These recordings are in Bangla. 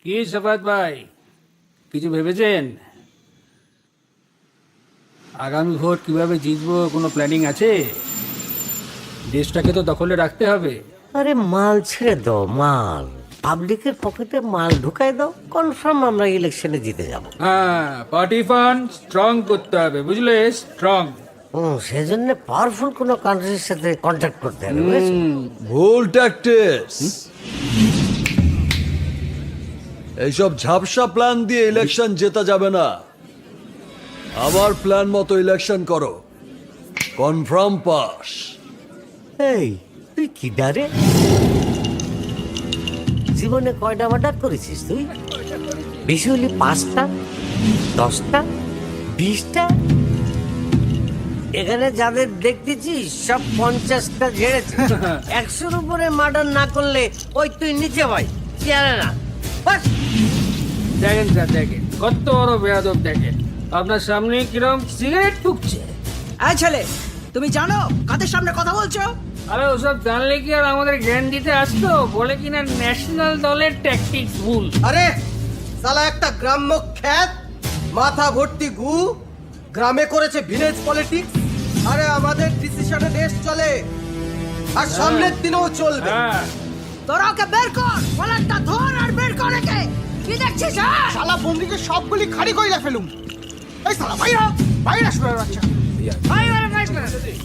কি শফাত ভাই, কিছু ভেবেছেন? আগামী ভোট কিভাবে জিতবো কোনো প্ল্যানিং আছে? দেশটাকে তো দখলে রাখতে হবে। আরে মাল ছেড়ে দাও, মাল পাবলিকের পকেটে মাল ঢুকাই দাও, কনফার্ম আমরা ইলেকশনে জিতে যাব। হ্যাঁ, পার্টি ফান্ড স্ট্রং করতে হবে, বুঝলে? স্ট্রং। সেজন্য পাওয়ারফুল কোনো কান্ট্রির সাথে কন্ট্যাক্ট করতে হবে, বুঝেছো? ভুল ট্যাকটিক্স। এইসব ঝাপসা প্ল্যান দিয়ে ইলেকশন জেতা যাবে না। আমার প্ল্যান মতো ইলেকশন করো, কনফার্ম পাস। এই তুই কি ডারে? জীবনে কয়টা মার্ডার করেছিস তুই? বেশি হলে 5টা, 10টা, 20টা? এখানে যাদের দেখতেছিস সব 50টা ঝেড়েছে। 100-র উপরে মার্ডার না করলে ওই তুই নিচে ভাই চেয়ারে না। বাস। দেখেন স্যার, দেখেন কত বড় বেয়াদব, দেখেন আপনার সামনে কিরম সিগারেট ফুকছে। এই ছেলে, তুমি জানো কাদের সামনে কথা বলছো? আরে ওসব জানলে কি আর আমাদের জ্ঞান দিতে আসতো? বলে কিনা ন্যাশনাল দলের ট্যাকটিক্স ভুল। আরে সালা একটা গ্রাম্য খ্যাত, মাথা ভর্তি গু, গ্রামে করেছে ভিলেজ পলিটিক্স। আরে আমাদের ডিসিশনে দেশ চলে, আর সামনের দিনেও চলবে। হ্যাঁ, তোরা ওকে বের কর, কলারটা ধর আর বের কর একে। কি দেখছিস? হ্যাঁ, শালা বন্দিকে সবগুলি খালি কইরা ফেলুম। এই শালা বাইরা বাইরা শুয়ে বাচ্চা। ভাই ভাই ভাই ভাই।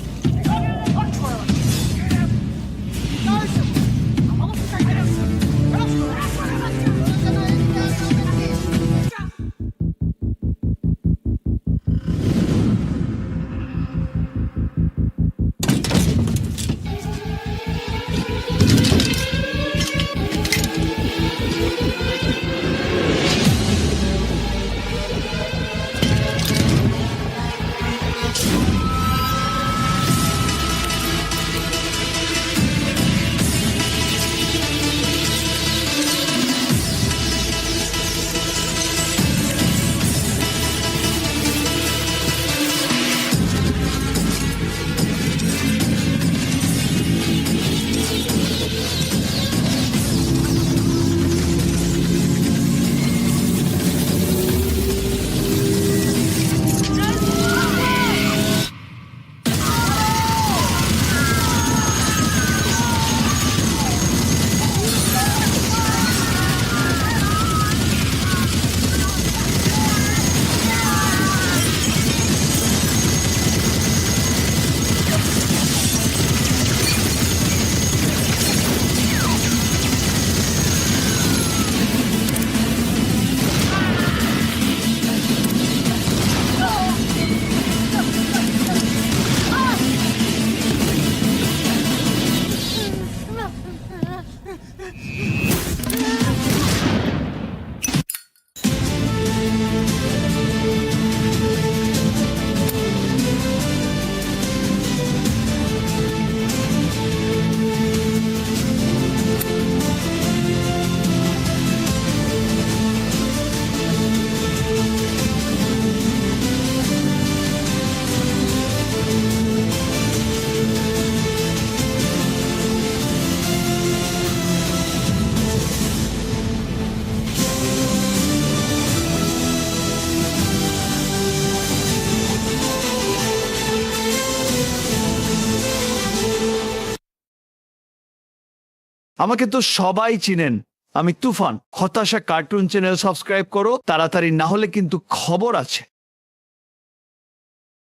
আমাকে তো সবাই চিনেন, আমি তুফান। হতাশা কার্টুন চ্যানেল সাবস্ক্রাইব করো তাড়াতাড়ি, না হলে কিন্তু খবর আছে।